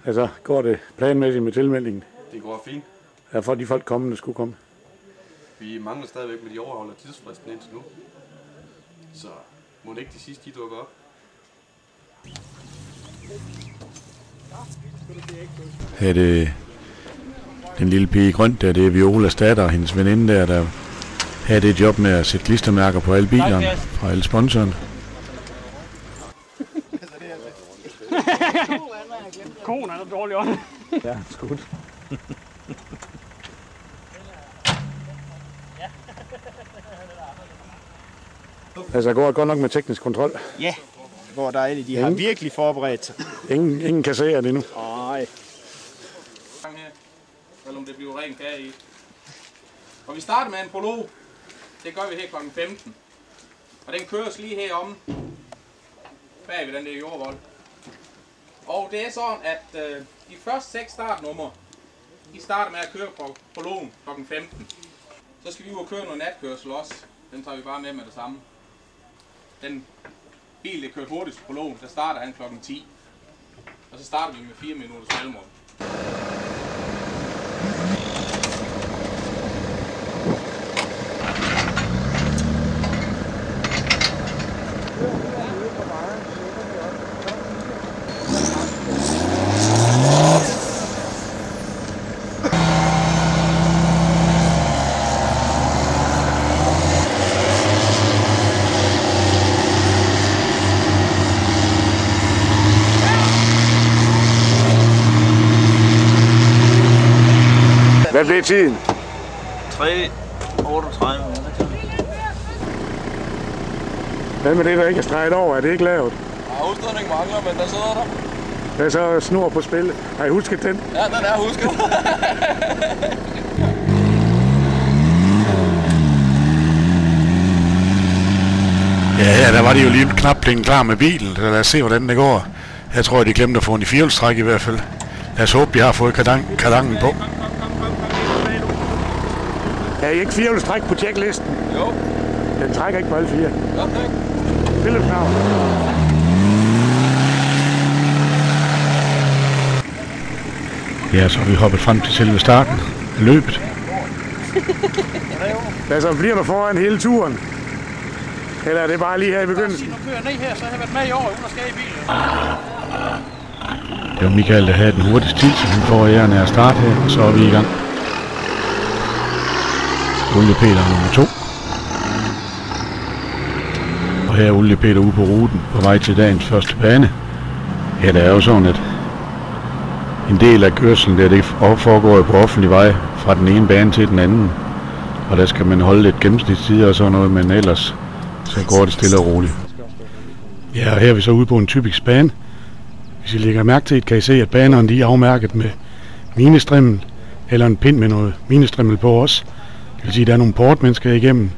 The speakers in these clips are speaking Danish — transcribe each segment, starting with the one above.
Altså, går det planmæssigt med tilmeldingen? Det går fint. Ja, for de folk kommer, der skulle komme. Vi mangler stadigvæk, men de overholder tidsfristen indtil nu. Så må det ikke de sidste, de dukker op. Her er det den lille pige i grønt der, det er Violas datter og hendes veninde der her er det job med at sætte klistermærker på alle bilerne fra alle sponsorerne. Konen er dårlig ånd. Ja, skud. Altså, går det godt nok med teknisk kontrol? Ja, det går dejligt. De har virkelig forberedt sig. Ingen kan se det endnu. Nej. Selvom det bliver ren kage i. Og vi starter med en prolog. Det gør vi her kl. 15. Og den køres lige herom. Bag ved den der jordvold. Og det er sådan, at de første 6 startnumre, de starter med at køre på prologen kl. 15. Så skal vi jo køre noget natkørsel også. Den tager vi bare med det samme. Den bil, der kører hurtigst på prologen, der starter han kl. 10. Og så starter vi med 4 minutters mellemrum. Hvad blev tiden? 3:38 minutter. Hvad med det, der ikke er streget over? Er det ikke lavet? Ja, udstødning mangler, men der sidder der. Der er så snor på spil. Har I husket den? Ja, den er husket. Ja, her der var de jo lige knap klar med bilen. Så lad os se, hvordan det går. Jeg tror, de glemte at få en i firehjulstræk i hvert fald. Lad os håbe, de har fået kardangen på. Er I ikke firehjulstræk på checklisten? Jo. Den trækker ikke på alle 4. Godt nok. Philips navn. Ja, så er vi hoppet frem til selve starten af løbet. Altså, bliver der foran hele turen? Eller er det bare lige her i begyndelsen? Nu kører ned her, så har jeg været med i år, uden at skal i bilen. Det var Michael, der havde den hurtigste tid, så han får æren af at starte her, og så er vi i gang. Ole Peter nummer 2. Og her er Ole Peter ude på ruten på vej til dagens første bane. Ja, det er jo sådan, at en del af kørslen der, det foregår på offentlig vej fra den ene bane til den anden. Og der skal man holde lidt gennemsnitstid og sådan noget, men ellers så går det stille og roligt. Ja, og her er vi så ude på en typisk bane. Hvis I lægger mærke til, kan I se, at banerne de er afmærket med minestrimmel eller en pind med noget minestrimmel på os. Det vil sige, at der er nogle port, man skal igennem,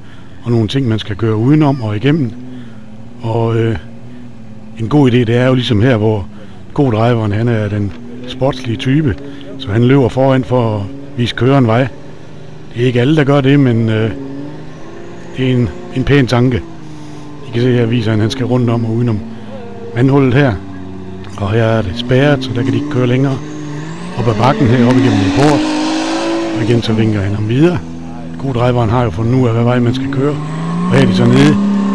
og nogle ting, man skal køre udenom og igennem. Og en god idé, det er jo ligesom her, hvor co-driveren, han er den sportslige type, så han løber foran for at vise køreren vej. Det er ikke alle, der gør det, men det er en pæn tanke. I kan se her, viser han skal rundt om og udenom vandhullet her. Og her er det spærret, så der kan de ikke køre længere. Op ad bakken heroppe igennem en port. Og igen så vinker han ham videre. Co-driveren har jo fundet ud af, hvad vej man skal køre. Og her er de så nede,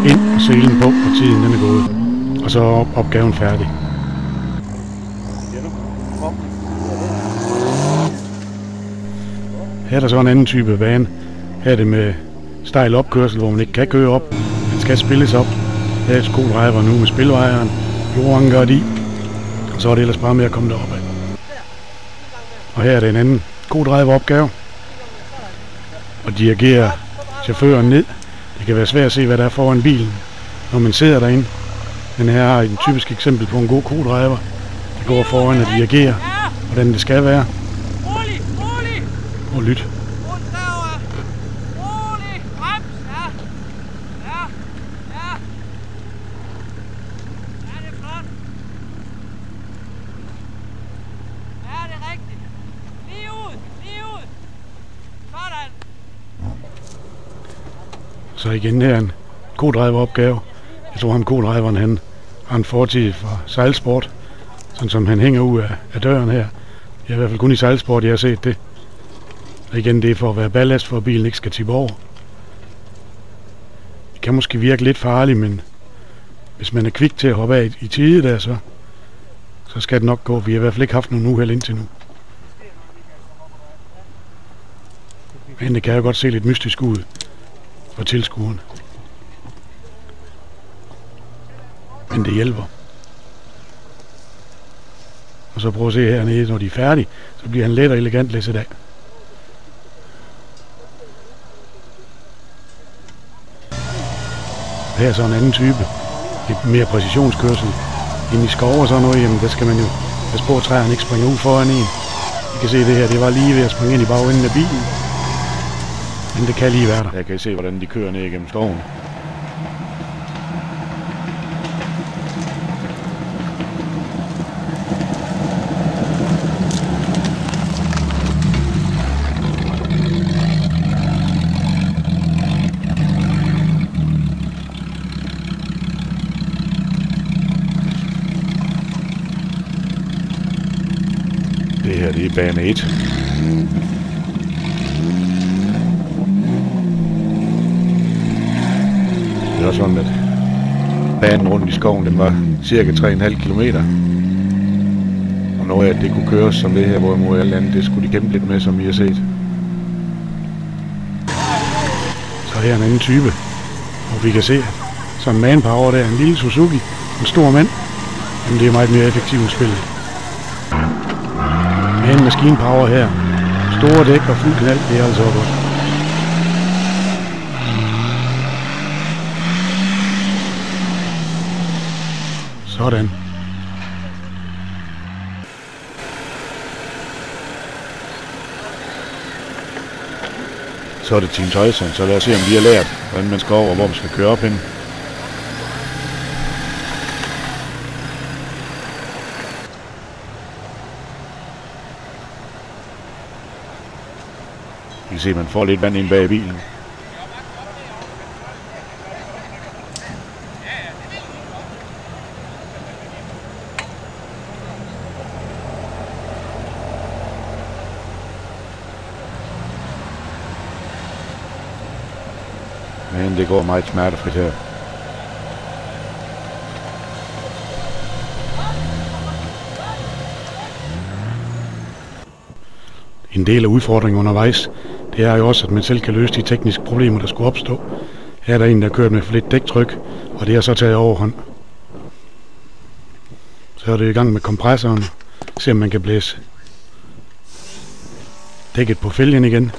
ind og selen på, og tiden den er gået. Og så er opgaven færdig. Her er der så en anden type bane. Her er det med stejl opkørsel, hvor man ikke kan køre op. Man skal spilles op. Her er co-driver nu med spilvejeren. Jorden i. Og så er det ellers bare med at komme derop ad. Og her er det en anden co-driver opgave. Og dirigere chaufføren ned. Det kan være svært at se, hvad der er foran bilen, når man sidder derinde. Men her er et typisk eksempel på en god co-driver, der går foran og dirigerer, hvordan det skal være. Og lyt. Så igen her en co-driver opgave. Jeg tror, co-driveren han har en fortid fra sejlsport. Sådan som han hænger ud af døren her. Det er i hvert fald kun i sejlsport, jeg har set det. Og igen, det er for at være ballast, for at bilen ikke skal tippe over. Det kan måske virke lidt farligt, men hvis man er kvik til at hoppe af i tide der, så skal det nok gå. Vi har i hvert fald ikke haft nogen uheld indtil nu. Men det kan jo godt se lidt mystisk ud for tilskuerne. Men det hjælper. Og så prøv at se hernede, når de er færdige, så bliver han let og elegant læsset af. Her er så en anden type. Lidt mere præcisionskørsel. Inde i skov og sådan noget, jamen der skal man jo passe på, at træerne ikke springer ud foran en. I kan se det her, det var lige ved at springe ind i bagenden af bilen. Men det kan lige være der. Jeg kan se, hvordan de kører ned igennem skoven. Det her, det er bane 1. Det var sådan, at banen rundt i skoven, den var cirka 3,5 kilometer. Og noget af det kunne køres som det her, hvorimod alt andet, det skulle de kæmpe lidt med, som I har set. Så her er en anden type, og vi kan se, at sådan en manpower der, en lille Suzuki, en stor mand, men det er meget mere effektivt end spillet. Med en maskinpower her, store dæk og fuld knald, det er altså godt. Sådan. Så er det Team Tyson, så lad os se, om de har lært, hvordan man skal over, og hvor man skal køre op hen. I kan se, at man får lidt vand ind bag bilen. Men det går meget smertefrit her. En del af udfordringen undervejs, det er jo også, at man selv kan løse de tekniske problemer, der skulle opstå. Her er der en, der kørt med for lidt dæktryk, og det har så taget overhånd. Så er det i gang med kompressoren. Se om man kan blæse dækket på fælgen igen.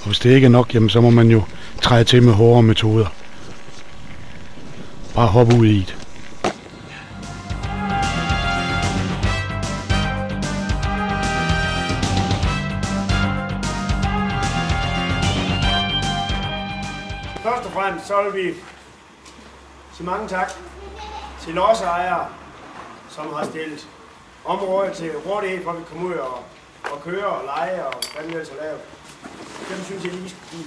Og hvis det ikke er nok, jamen, så må man jo træde til med hårdere metoder. Bare hoppe ud i det. Først og fremmest så vil vi sige mange tak til lodsejere, som har stillet området til rådighed, for at vi kommer ud og køre og lege og hvad vi ellers har lavet. Dem synes jeg lige skal give.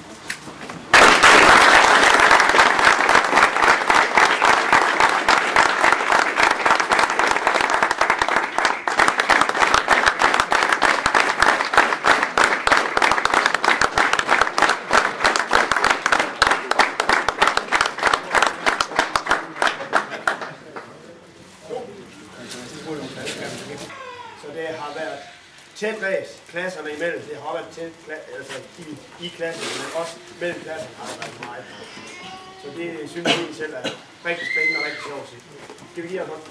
Så det har været tæt ræs klasserne imellem. Det har været tæt altså i klasserne, men også mellem klasserne har der været meget. Så det synes jeg selv er rigtig spændende og rigtig sjovt. Skal vi give jer noget?